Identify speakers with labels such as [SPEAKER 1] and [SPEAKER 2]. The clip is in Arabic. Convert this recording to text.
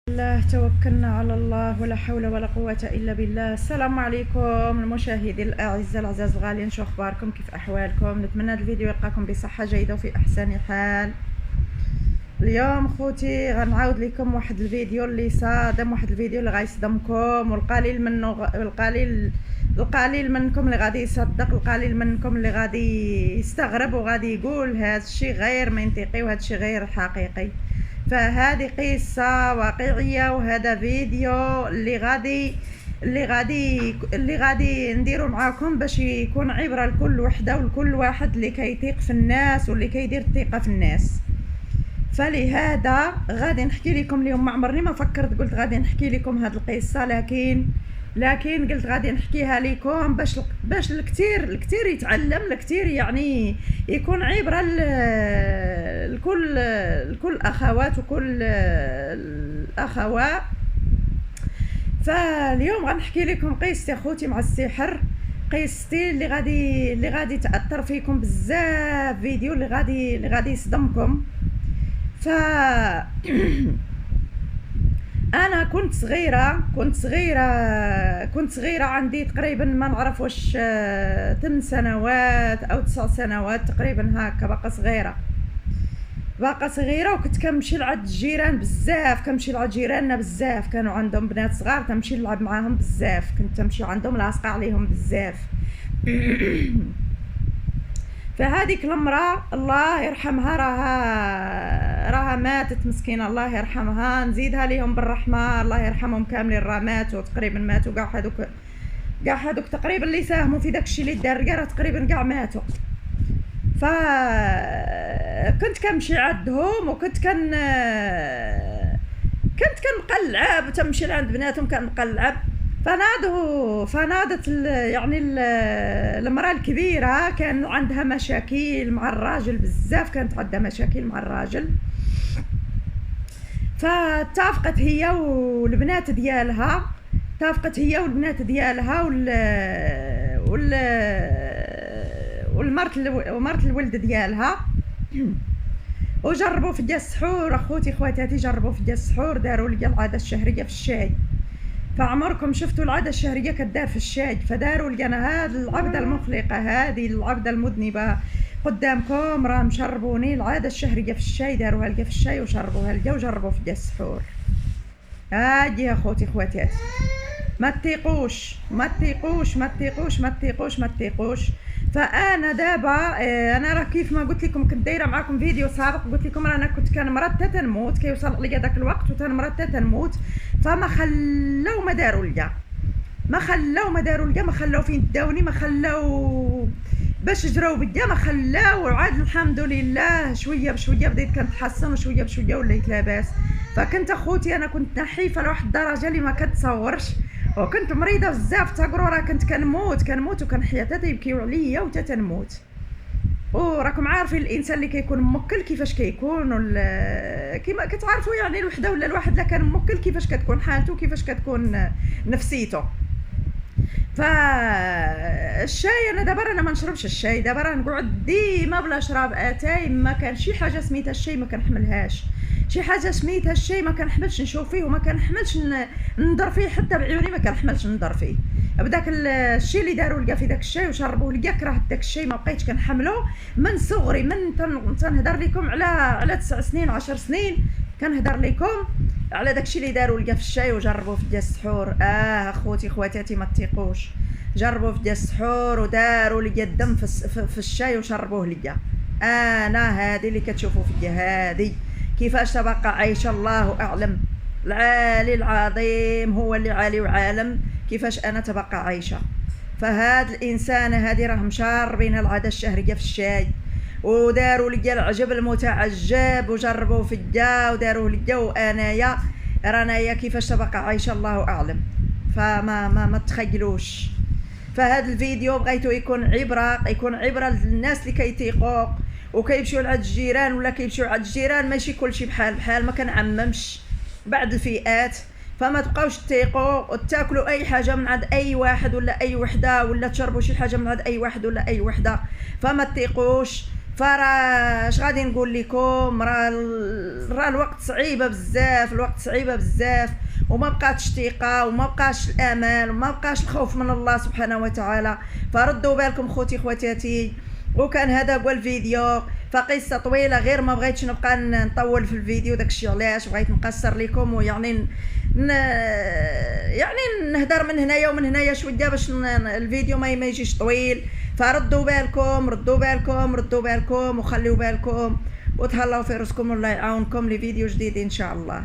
[SPEAKER 1] الله توكلنا على الله ولا حول ولا قوة إلا بالله. السلام عليكم المشاهدين الأعزاء العزاز الغاليين، شو أخباركم؟ كيف أحوالكم؟ نتمنى هذا الفيديو يلقاكم بصحة جيدة وفي أحسن حال. اليوم خوتي غنعاود لكم واحد الفيديو اللي صادم، واحد الفيديو اللي غيصدمكم، والقليل منه القليل منكم اللي غادي يصدق، القليل منكم اللي غادي يستغرب وغادي يقول هذا الشيء غير منطقي وهذا الشيء غير حقيقي. فهذه قصة واقعية، وهذا فيديو اللي غادي نديرو معاكم باش يكون عبرة لكل وحدة ولكل واحد اللي كيثيق في الناس واللي كيدير الثقة في الناس. فلهذا غادي نحكي لكم اليوم. ما عمرني ما فكرت قلت غادي نحكي لكم هذه القصة، لكن قلت غادي نحكيها لكم باش الكثير يتعلم، الكثير يعني يكون عبرة لكل الاخوات وكل الاخوات. فاليوم غنحكي لكم قصتي اخوتي مع السحر، قصتي اللي غادي تاثر فيكم بزاف، فيديو اللي غادي يصدمكم. ف انا كنت صغيره عندي تقريبا ما نعرف واش 8 سنوات او 9 سنوات تقريبا، هكا باقا صغيره. وكنت كنمشي لعند الجيران بزاف، كنمشي لعند جيراننا بزاف، كانوا عندهم بنات صغار تمشي نلعب معاهم بزاف، كنت تمشي عندهم لاصقه عليهم بزاف. فهذيك المراه الله يرحمها راها ماتت مسكينه، الله يرحمها، نزيدها ليهم بالرحمه، الله يرحمهم كاملين، راه ماتوا تقريبا، ماتوا كاع هادوك تقريبا اللي ساهموا في داكشي اللي دار كاع تقريبا كاع ماتوا. كنت كنمشي عندهم وكنت كنقلعب وتمشي لعند بناتهم كنقلعب. فنادت يعني المراه الكبيره كان عندها مشاكل مع الراجل بزاف، كانت عندها مشاكل مع الراجل. فاتفقت هي والبنات ديالها ومرت الولد ديالها وجربوا في ديال السحور اخوتي خواتاتي، جربوا في ديال السحور، داروا لي العاده الشهريه في الشاي. فعمركم شفتوا العاده الشهريه كدار في الشاي؟ فداروا لي انا هاد العبده المخلقه، هذه العبده المذنبه قدامكم، راه مشربوني العاده الشهريه في الشاي، داروها لي في الشاي وشربوها لي وجربوا في ديال السحور. هادي يا خوتي خواتاتي، ما تطيقوش. فانا دابا انا راه كيف ما قلت لكم، كنت دايره معكم فيديو سابق قلت لكم انا كنت كنمرض حتى تنموت، كيوصل لي داك الوقت وتنمرض حتى تنموت. فما خلاو ما داروا ليا، ما خلاو فين داوني، ما خلاو باش جراو بيا، ما خلاو. عاد الحمد لله شويه بشويه بديت كنتحسن، وشويه بشويه وليت لاباس. فكنت اخوتي انا كنت نحيفه لواحد الدرجه اللي ما كتصورش، وكنت مريضه بزاف، تقروا راه كنت كنموت وكنحيا حتى يبكيو عليا وتا تنموت. وراكم عارفين الانسان اللي كيكون موكل كيفاش كيكون، كيما كتعرفوا يعني الوحده ولا الواحد اللي كان موكل كيفاش كتكون حالته، كيفاش كتكون نفسيته. فالشاي انا دابا انا ما نشربش الشاي، دابا راه نقعد ديما بلا شراب اتاي. ما كان شي حاجه سميتها الشاي ما كنحملهاش، شي حاجه سميتها الشاي ما كنحملش نشوف فيه، وما كنحملش ننظر فيه حتى بعيوني، ما كنحملش ننظر فيه. بداك الشيء اللي داروا ليا في داك الشاي وشربوه ليا، كرهت داك الشاي، ما بقيتش كنحملو من صغري. من تنهضر لكم على 9 سنين 10 سنين كنهضر لكم على داكشي اللي داروا ليا في الشاي وجربوه في ديال السحور. اخوتي خواتاتي ما تطيقوش، جربوا في ديال السحور وداروا ليا الدم في الشاي وشربوه ليا. انا هذه اللي كتشوفوا فيا، هذه كيفاش تبقى عايشه الله اعلم، العالي العظيم هو اللي عالي وعالم كيفاش انا تبقى عايشه. فهاد الانسانه هذه راه مشاربين العاده الشهريه في الشاي، وداروا لي العجب المتعجب وجربوا فيا وداروا لي، وانايا رانايا كيفاش تبقى عايشه الله اعلم. ما تخيلوش. فهذا الفيديو بغيتو يكون عبره للناس اللي كيتيقوا وكيمشيو لعند الجيران، ولا كيمشيو عند الجيران ماشي كلشي بحال ما كنعممش بعض الفئات. فما تبقاوش تيقوا وتاكلوا اي حاجه من عند اي واحد ولا اي وحده، ولا تشربوا شي حاجه من عند اي واحد ولا اي وحده. فما تيقوش، فراه اش غادي نقول لكم، راه الوقت صعيبه بزاف، الوقت صعيبه بزاف، وما بقاتش ثقه وما بقاش الامل وما بقاش الخوف من الله سبحانه وتعالى. فردوا بالكم خوتي خواتاتي. وكان هذا هو الفيديو، فقصه طويله غير ما بغيتش نبقى نطول في الفيديو، داكشي علاش بغيت نقصر لكم ويعني يعني نهدر من هنايا ومن هنايا شويه باش الفيديو ما يجيش طويل. فردوا بالكم ردوا بالكم ردوا بالكم وخليوا بالكم وتهلاو في راسكم، والله يعاونكم لفيديو جديد ان شاء الله.